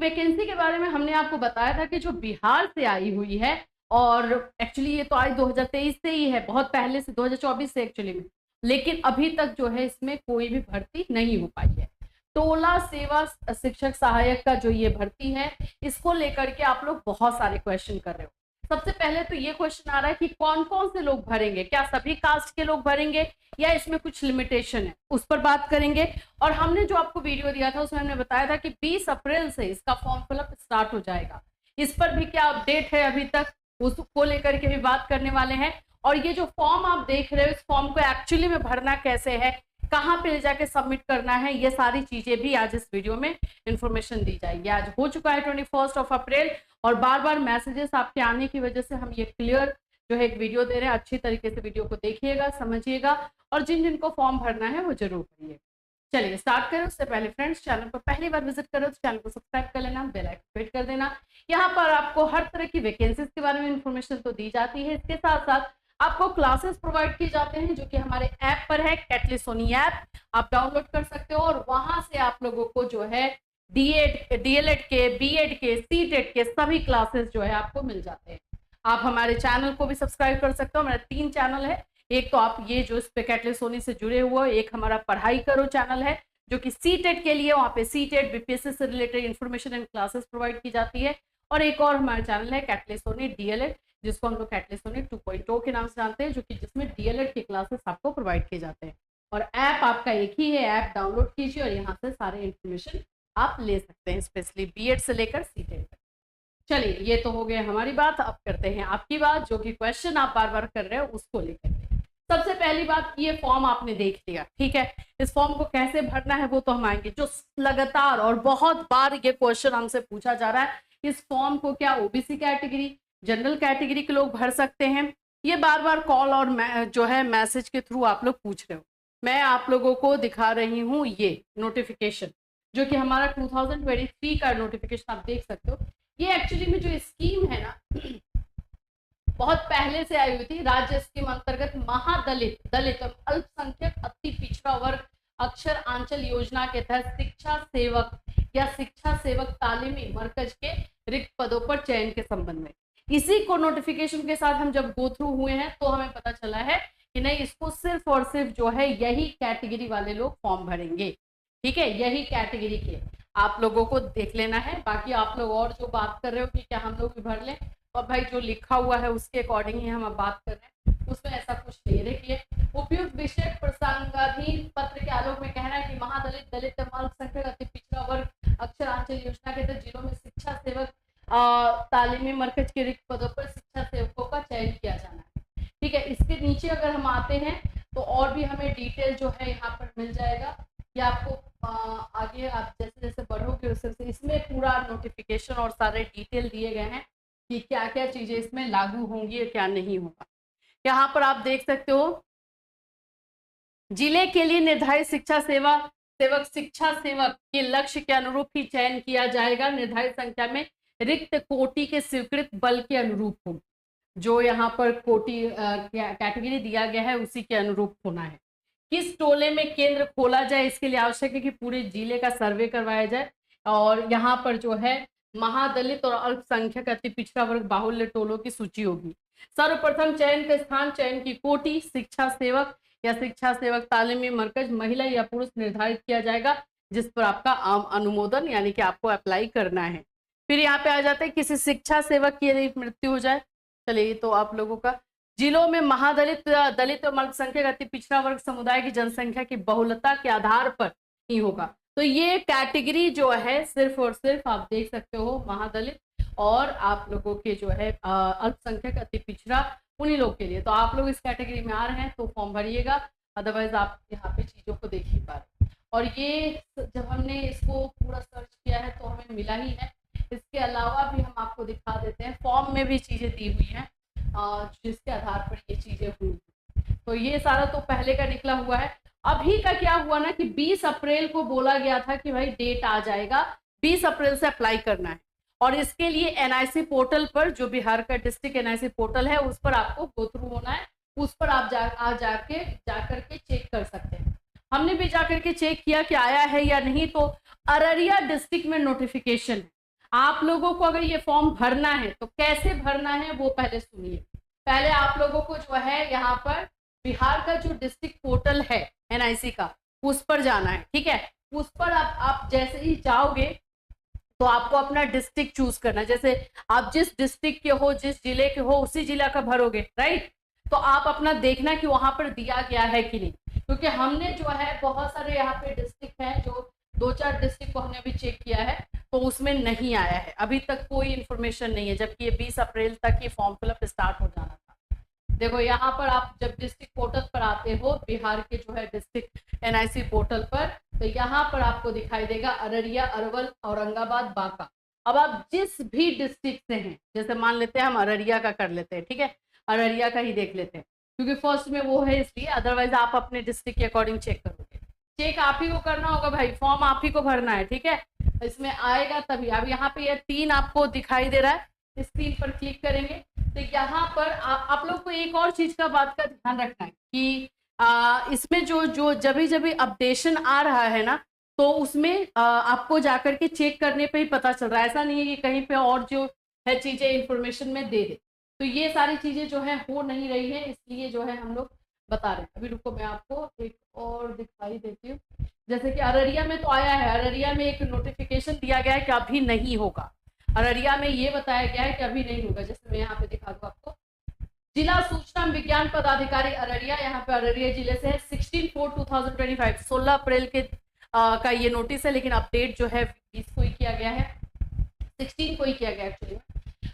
Vacancy के बारे में हमने आपको बताया था कि जो बिहार से आई हुई है, और एक्चुअली ये तो आई 2023 से ही है, बहुत पहले से 2024 से एक्चुअली में, लेकिन अभी तक जो है इसमें कोई भी भर्ती नहीं हो पाई है। टोला सेवा शिक्षक सहायक का जो ये भर्ती है, इसको लेकर के आप लोग बहुत सारे क्वेश्चन कर रहे हो। सबसे पहले तो ये क्वेश्चन आ रहा है कि कौन कौन से लोग भरेंगे, क्या सभी कास्ट के लोग भरेंगे या इसमें कुछ लिमिटेशन है, उस पर बात करेंगे। और हमने जो आपको वीडियो दिया था उसमें हमने बताया था कि 20 अप्रैल से इसका फॉर्म फिलअप स्टार्ट हो जाएगा। इस पर भी क्या अपडेट है अभी तक, उसको लेकर के भी बात करने वाले हैं। और ये जो फॉर्म आप देख रहे हो, इस फॉर्म को एक्चुअली में भरना कैसे है, कहाँ पे जाके सबमिट करना है, ये सारी चीजें भी आज इस वीडियो में इंफॉर्मेशन दी जाएगी। आज हो चुका है 21 अप्रैल, और बार बार मैसेजेस आपके आने की वजह से हम ये क्लियर जो है एक वीडियो दे रहे हैं। अच्छी तरीके से वीडियो को देखिएगा, समझिएगा, और जिन जिनको फॉर्म भरना है वो जरूर भरिए। चलिए स्टार्ट करें। उससे पहले फ्रेंड्स, चैनल पर पहली बार विजिट करो तो चैनल को सब्सक्राइब कर लेना, बेल आइकन हिट कर देना। यहाँ पर आपको हर तरह की वैकेंसीज के बारे में इंफॉर्मेशन तो दी जाती है, इसके साथ साथ आपको क्लासेस प्रोवाइड किए जाते हैं जो कि हमारे ऐप पर है, कैटलिस्ट सोनी ऐप आप डाउनलोड कर सकते हो। और वहां से आप लोगों को जो है डीएलएड के, बीएड के, सीटेट के सभी क्लासेस जो है आपको मिल जाते हैं। आप हमारे चैनल को भी सब्सक्राइब कर सकते हो। हमारा 3 चैनल है, एक तो आप ये जो इस पे कैटलिस्ट सोनी से जुड़े हुए, एक हमारा पढ़ाई करो चैनल है जो कि सीटेट के लिए, वहां पे सीटेट बीपीएससी से related information and classes provide की जाती है। और एक और हमारा चैनल है कैटलिस्ट सोनी डीएलएड, जिसको हम लोग कैटलिस्ट सोनी 2.0 के नाम से जानते हैं, जो कि जिसमें डीएलएड के क्लासेस आपको प्रोवाइड किए जाते हैं। और ऐप आपका एक ही है, ऐप डाउनलोड कीजिए और यहाँ से सारे इन्फॉर्मेशन आप ले सकते हैं, स्पेशली बीएड से लेकर सीटेट तक। चलिए, ये तो हो गया हमारी बात। अब करते हैं आपकी बात, जो कि क्वेश्चन आप बार बार कर रहे हो उसको लेकर। सबसे पहली बात, ये फॉर्म आपने देख लिया, ठीक है। इस फॉर्म को कैसे भरना है वो तो हम आएंगे। जो लगातार और बहुत बार ये क्वेश्चन हमसे पूछा जा रहा है, इस फॉर्म को क्या ओबीसी कैटेगरी, जनरल कैटेगरी के लोग भर सकते हैं, ये बार बार कॉल और जो है मैसेज के थ्रू आप लोग पूछ रहे हो। मैं आप लोगों को दिखा रही हूँ ये नोटिफिकेशन, जो कि हमारा 2023 का नोटिफिकेशन आप देख सकते हो। ये एक्चुअली में जो स्कीम है ना, बहुत पहले से आई हुई थी। राज्य स्कीम अंतर्गत महादलित, दलित और अल्पसंख्यक अति पिछड़ा वर्ग अक्षर आंचल योजना के तहत शिक्षा सेवक या शिक्षा सेवक तालीमी मरकज के रिक्त पदों पर चयन के संबंध में, इसी को नोटिफिकेशन के साथ हम जब गो थ्रू हुए हैं तो हमें पता चला है कि नहीं, इसको सिर्फ और सिर्फ जो है यही कैटेगरी वाले लोग फॉर्म भरेंगे, ठीक है। यही कैटेगरी के आप लोगों को देख लेना है। बाकी आप लोग और जो बात कर रहे हो कि क्या हम लोग भी भर लें, और भाई जो लिखा हुआ है उसके अकॉर्डिंग ही हम अब बात कर रहे हैं, उसमें ऐसा कुछ नहीं। देखिए, उपयुक्त विषय प्रसंगाधीन पत्र के आलोक में कहना है कि महादलित, दलित अल्पसंख्यक अति पिछड़ा वर्ग अक्षर आंचल योजना के तहत जिलों में शिक्षा सेवक तालीमी मरकज के रिक्त पदों पर शिक्षा सेवकों का चयन किया जाना है, ठीक है। इसके नीचे अगर हम आते हैं तो और भी हमें डिटेल जो है यहाँ पर मिल जाएगा। या आपको आगे आप जैसे जैसे बढ़ोगे उससे इसमें पूरा नोटिफिकेशन और सारे डिटेल दिए गए हैं कि क्या क्या चीजें इसमें लागू होंगी और क्या नहीं होगा। यहाँ पर आप देख सकते हो, जिले के लिए निर्धारित शिक्षा सेवक के लक्ष्य के अनुरूप ही चयन किया जाएगा। निर्धारित संख्या में रिक्त कोटि के स्वीकृत बल के अनुरूप होगी। जो यहाँ पर कोटि कैटेगरी दिया गया है उसी के अनुरूप होना है। किस टोले में केंद्र खोला जाए, इसके लिए आवश्यक है कि पूरे जिले का सर्वे करवाया जाए। और यहाँ पर जो है महादलित और अल्पसंख्यक अति पिछड़ा वर्ग बाहुल्य टोलों की सूची होगी। सर्वप्रथम चयन का स्थान, चयन की कोटि, शिक्षा सेवक या शिक्षा सेवक तालीमी मरकज महिला या पुरुष निर्धारित किया जाएगा, जिस पर आपका अनुमोदन यानी कि आपको अप्लाई करना है। फिर यहाँ पे आ जाते हैं, किसी शिक्षा सेवक की यदि मृत्यु हो जाए, चलिए तो आप लोगों का जिलों में महादलित, दलित और अल्पसंख्यक अति पिछड़ा वर्ग समुदाय की जनसंख्या की बहुलता के आधार पर ही होगा। तो ये कैटेगरी जो है सिर्फ और सिर्फ आप देख सकते हो महादलित और आप लोगों के जो है अल्पसंख्यक अति पिछड़ा, उन्हीं लोग के लिए। तो आप लोग इस कैटेगरी में आ रहे हैं तो फॉर्म भरिएगा, अदरवाइज आप यहाँ पे चीजों को देख ही पा रहे। और ये जब हमने इसको पूरा सर्च किया है तो हमें मिला ही है। इसके अलावा भी हम आपको दिखा देते हैं, फॉर्म में भी चीजें दी हुई हैं जिसके आधार पर ये चीजें हुई। तो ये सारा तो पहले का निकला हुआ है। अभी का क्या हुआ ना कि 20 अप्रैल को बोला गया था कि भाई डेट आ जाएगा, 20 अप्रैल से अप्लाई करना है। और इसके लिए एनआईसी पोर्टल पर, जो बिहार का डिस्ट्रिक्ट एनआईसी पोर्टल है, उस पर आपको गो थ्रू होना है। उस पर आप जाकर के चेक कर सकते हैं। हमने भी जाकर के चेक किया कि आया है या नहीं। तो अररिया डिस्ट्रिक्ट में नोटिफिकेशन है, आप लोगों को अगर ये फॉर्म भरना है तो कैसे भरना है वो पहले सुनिए। पहले आप लोगों को जो है यहाँ पर बिहार का जो डिस्ट्रिक्ट पोर्टल है एनआईसी का, उस पर जाना है, ठीक है। उस पर आप जैसे ही जाओगे तो आपको अपना डिस्ट्रिक्ट चूज करना है। जैसे आप जिस डिस्ट्रिक्ट के हो, जिस जिले के हो, उसी जिला का भरोगे, राइट। तो आप अपना देखना कि वहां पर दिया गया है कि नहीं, क्योंकि हमने जो है बहुत सारे यहाँ पे डिस्ट्रिक्ट हैं, जो 2-4 डिस्ट्रिक्ट को हमने अभी चेक किया है तो उसमें नहीं आया है, अभी तक कोई इन्फॉर्मेशन नहीं है, जबकि ये 20 अप्रैल तक ये फॉर्म फिलअप स्टार्ट हो जाना था। देखो यहाँ पर आप जब डिस्ट्रिक्ट पोर्टल पर आते हो, बिहार के जो है डिस्ट्रिक्ट एनआईसी पोर्टल पर, तो यहाँ पर आपको दिखाई देगा अररिया, अरवल, औरंगाबाद, बांका। अब आप जिस भी डिस्ट्रिक्ट से हैं, जैसे मान लेते हैं हम अररिया का कर लेते हैं, ठीक है, अररिया का ही देख लेते हैं क्योंकि फर्स्ट में वो है इसलिए, अदरवाइज आप अपने डिस्ट्रिक्ट के अकॉर्डिंग चेक करोगे। चेक आप ही को करना होगा भाई, फॉर्म आप ही को भरना है, ठीक है। इसमें आएगा तभी। अब यहाँ पे ये 3 आपको दिखाई दे रहा है, इस 3 पर क्लिक करेंगे तो यहाँ पर आप लोग को एक और चीज का बात का ध्यान रखना है कि इसमें जो जब भी अपडेशन आ रहा है ना, तो उसमें आपको जाकर के चेक करने पे ही पता चल रहा है। ऐसा नहीं है कि कहीं पे और जो है चीजें इंफॉर्मेशन में दे दे। तो ये सारी चीजें जो है हो नहीं रही है, इसलिए जो है हम लोग बता रहे हैं। अभी रुको, मैं आपको एक और दिखाई देती हूँ। जैसे कि अररिया में तो आया है, अररिया में एक नोटिफिकेशन दिया गया है कि अभी नहीं होगा। अररिया में ये बताया गया है कि अभी नहीं होगा। जैसे मैं यहाँ पे दिखा दूँ आपको, जिला सूचना विज्ञान पदाधिकारी अररिया, यहाँ पे अररिया जिले से है, 16/4/2025, 16 अप्रैल के का ये नोटिस है, लेकिन अपडेट जो है 20 को ही किया गया है, 16 को ही किया गया एक्चुअली।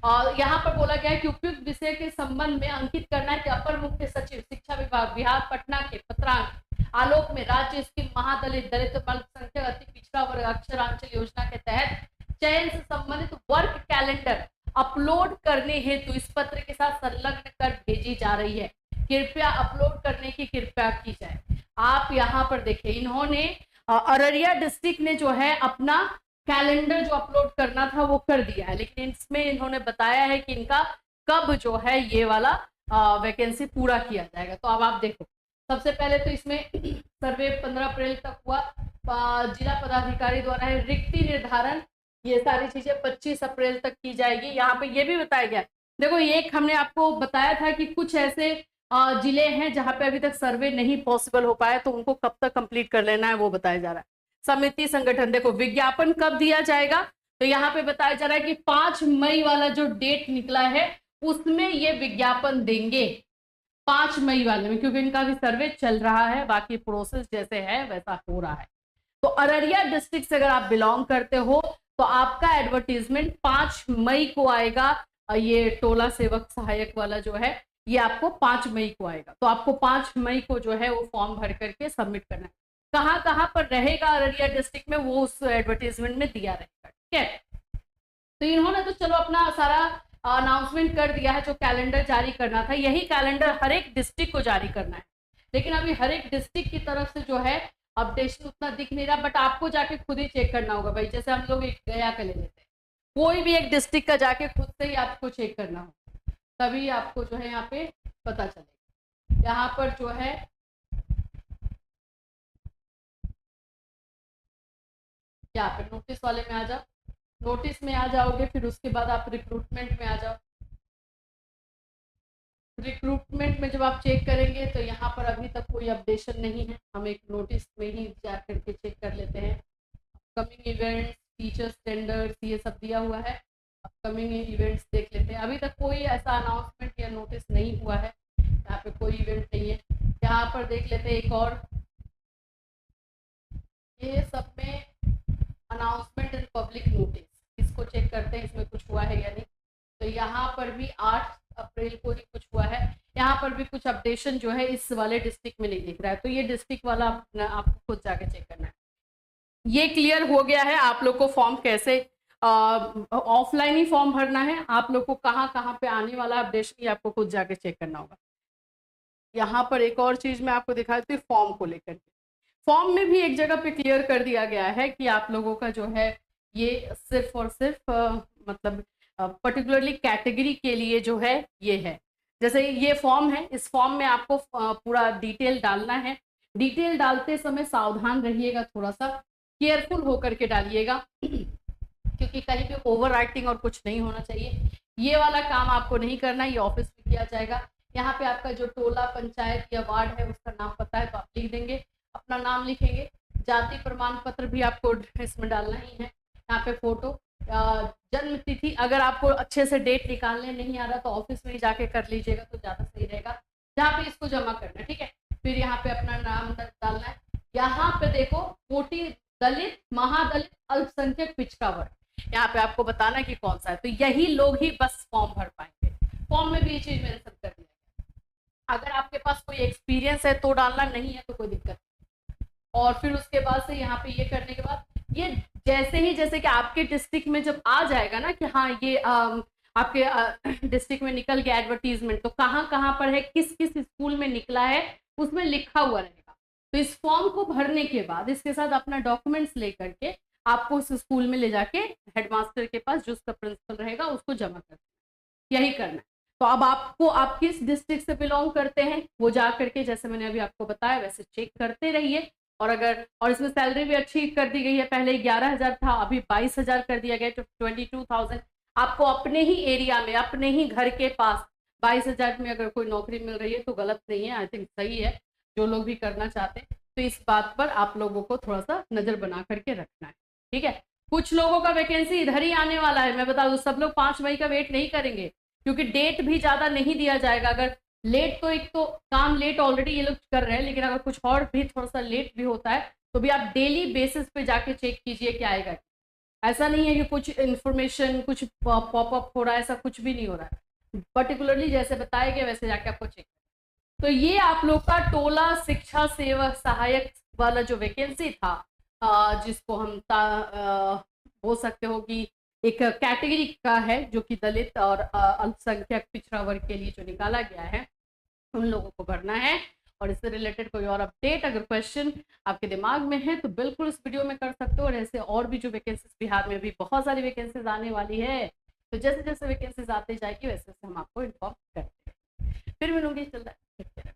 और यहाँ पर बोला गया है कि उपयुक्त विषय के संबंध में अंकित करना है कि अपर मुख्य सचिव शिक्षा विभाग बिहार पटना के पत्रांक आलोक में राज्य स्कीम महादलित दलित अल्पसंख्यक अति पिछड़ा वर्ग अक्षरांचल योजना के तहत चयन से संबंधित वर्क कैलेंडर अपलोड करने हेतु इस पत्र के साथ संलग्न कर भेजी जा रही है। कृपया अपलोड करने की कृपया की जाए। आप यहाँ पर देखें, इन्होंने अररिया डिस्ट्रिक्ट ने जो है अपना कैलेंडर जो अपलोड करना था वो कर दिया है, लेकिन इसमें इन्होंने बताया है कि इनका कब जो है ये वाला वैकेंसी पूरा किया जाएगा। तो अब आप देखो, सबसे पहले तो इसमें सर्वे 15 अप्रैल तक हुआ, जिला पदाधिकारी द्वारा है रिक्ति निर्धारण, ये सारी चीजें 25 अप्रैल तक की जाएगी। यहाँ पे ये भी बताया गया, देखो एक हमने आपको बताया था कि कुछ ऐसे जिले हैं जहां पे अभी तक सर्वे नहीं पॉसिबल हो पाया, तो उनको कब तक कंप्लीट कर लेना है वो बताया जा रहा है। समिति संगठन, देखो विज्ञापन कब दिया जाएगा, तो यहाँ पे बताया जा रहा है कि 5 मई वाला जो डेट निकला है उसमें ये विज्ञापन देंगे, 5 मई वाले में, क्योंकि इनका भी सर्वे चल रहा है, बाकी प्रोसेस जैसे है वैसा हो रहा है। तो अररिया डिस्ट्रिक्ट से अगर आप बिलोंग करते हो तो आपका एडवर्टीजमेंट 5 मई को आएगा। ये टोला सेवक सहायक वाला जो है ये आपको 5 मई को आएगा, तो आपको 5 मई को जो है वो फॉर्म भर करके सबमिट करना है। कहाँ कहाँ पर रहेगा अररिया डिस्ट्रिक्ट में वो उस एडवर्टीजमेंट में दिया रहेगा, ठीक है। तो इन्होंने तो चलो अपना सारा अनाउंसमेंट कर दिया है, जो कैलेंडर जारी करना था यही कैलेंडर हर एक डिस्ट्रिक्ट को जारी करना है, लेकिन अभी हर एक डिस्ट्रिक्ट की तरफ से जो है अपडेशन उतना दिख नहीं रहा, बट आपको जाके खुद ही चेक करना होगा भाई। जैसे हम लोग एक गया का ले लेते हैं, कोई भी एक डिस्ट्रिक्ट का जाके खुद से ही आपको चेक करना होगा, तभी आपको जो है यहाँ पे पता चलेगा। यहाँ पर जो है यहाँ पे नोटिस वाले में आ जाओ, नोटिस में आ जाओगे, फिर उसके बाद आप रिक्रूटमेंट में आ जाओ। रिक्रूटमेंट में जब आप चेक करेंगे तो यहाँ पर अभी तक कोई अपडेशन नहीं है, हम एक नोटिस में ही जा करके चेक कर लेते हैं। अपकमिंग इवेंट्स, टीचर्स टेंडर्स, ये सब दिया हुआ है। अपकमिंग इवेंट्स देख लेते हैं, अभी तक कोई ऐसा अनाउंसमेंट या नोटिस नहीं हुआ है, यहाँ पे कोई इवेंट नहीं है। यहाँ पर देख लेते हैं एक और, ये सब में अनाउंसमेंट एंड पब्लिक नोटिस, इसको चेक करते हैं इसमें कुछ हुआ है या नहीं। तो यहाँ पर भी 8 अप्रैल को ही कुछ हुआ है, यहाँ पर भी कुछ अपडेशन जो है इस वाले डिस्ट्रिक्ट में नहीं दिख रहा है, तो ये डिस्ट्रिक्ट वाला आपको खुद जाके चेक करना है। ये क्लियर हो गया है आप लोग को फॉर्म कैसे ऑफलाइन ही फॉर्म भरना है, आप लोग को कहाँ कहाँ पे आने वाला अपडेशन ये आपको खुद जाके चेक करना होगा। यहाँ पर एक और चीज मैं आपको दिखा देती हूँ फॉर्म को लेकर के। फॉर्म में भी एक जगह पे क्लियर कर दिया गया है कि आप लोगों का जो है ये सिर्फ और सिर्फ मतलब पर्टिकुलरली कैटेगरी के लिए जो है ये है। जैसे ये फॉर्म है, इस फॉर्म में आपको पूरा डिटेल डालना है। डिटेल डालते समय सावधान रहिएगा, थोड़ा सा केयरफुल होकर के डालिएगा। क्योंकि कहीं भी ओवर राइटिंग और कुछ नहीं होना चाहिए। ये वाला काम आपको नहीं करना, ये ऑफिस में किया जाएगा। यहाँ पे आपका जो टोला, पंचायत या वार्ड है उसका नाम पता है तो आप लिख देंगे, अपना नाम लिखेंगे। जाति प्रमाण पत्र भी आपको इसमें डालना ही है। यहाँ पे फोटो, जन्म तिथि, अगर आपको अच्छे से डेट निकालने नहीं आ रहा तो ऑफिस में ही जाके कर लीजिएगा तो ज्यादा सही रहेगा, जहाँ पे इसको जमा करना है। ठीक है, फिर यहाँ पे अपना नाम डालना है। यहाँ पे देखो कोटि, दलित, महादलित, अल्पसंख्यक, पिछड़ा वर्ग, यहाँ पे आपको बताना कि कौन सा है। तो यही लोग ही बस फॉर्म भर पाएंगे। फॉर्म में भी ये चीज मेंशन कर दिया गया। अगर आपके पास कोई एक्सपीरियंस है तो डालना, नहीं है तो कोई दिक्कत नहीं। और फिर उसके बाद से यहाँ पे ये करने के बाद ये जैसे कि आपके डिस्ट्रिक्ट में जब आ जाएगा ना कि हाँ ये आपके डिस्ट्रिक्ट में निकल गया एडवर्टीजमेंट, तो कहाँ कहाँ पर है, किस किस स्कूल में निकला है, उसमें लिखा हुआ रहेगा। तो इस फॉर्म को भरने के बाद इसके साथ अपना डॉक्यूमेंट्स लेकर के आपको उस स्कूल में ले जाके हेडमास्टर के पास, जो उसका प्रिंसिपल रहेगा, उसको जमा कर देना। यही करना है। तो अब आपको, आप किस डिस्ट्रिक्ट से बिलोंग करते हैं वो जा करके, जैसे मैंने अभी आपको बताया वैसे चेक करते रहिए। और इसमें सैलरी भी अच्छी कर दी गई है। पहले 11,000 था, अभी 22,000 कर दिया गया, तो 22,000 आपको अपने ही एरिया में, अपने ही घर के पास 22,000 में अगर कोई नौकरी मिल रही है तो गलत नहीं है, आई थिंक सही है। जो लोग भी करना चाहते हैं तो इस बात पर आप लोगों को थोड़ा सा नजर बना करके रखना है। ठीक है, कुछ लोगों का वैकेंसी इधर ही आने वाला है, मैं बता दूं, सब लोग 5 मई का वेट नहीं करेंगे, क्योंकि डेट भी ज्यादा नहीं दिया जाएगा। अगर लेट, तो एक तो काम लेट ऑलरेडी ये लोग कर रहे हैं, लेकिन अगर कुछ और भी थोड़ा सा लेट भी होता है तो भी आप डेली बेसिस पे जाके चेक कीजिए कि आएगा। ऐसा नहीं है कि कुछ इन्फॉर्मेशन, कुछ पॉपअप हो रहा है, ऐसा कुछ भी नहीं हो रहा है। पर्टिकुलरली जैसे बताया गया वैसे जाके आपको चेक। तो ये आप लोग का टोला शिक्षा सेवा सहायक वाला जो वैकेंसी था, जिसको हम बोल सकते हो कि एक कैटेगरी का है, जो कि दलित और अल्पसंख्यक पिछड़ा वर्ग के लिए जो निकाला गया है, उन लोगों को भरना है। और इससे रिलेटेड कोई और अपडेट, अगर क्वेश्चन आपके दिमाग में है तो बिल्कुल इस वीडियो में कर सकते हो। और ऐसे और भी जो वैकेंसीज, बिहार में भी बहुत सारी वैकेंसीज आने वाली है, तो जैसे जैसे वैकेंसीज आती जाएगी वैसे वैसे हम आपको इन्फॉर्म करते हैं। फिर मिलूंगी, चल रहा है।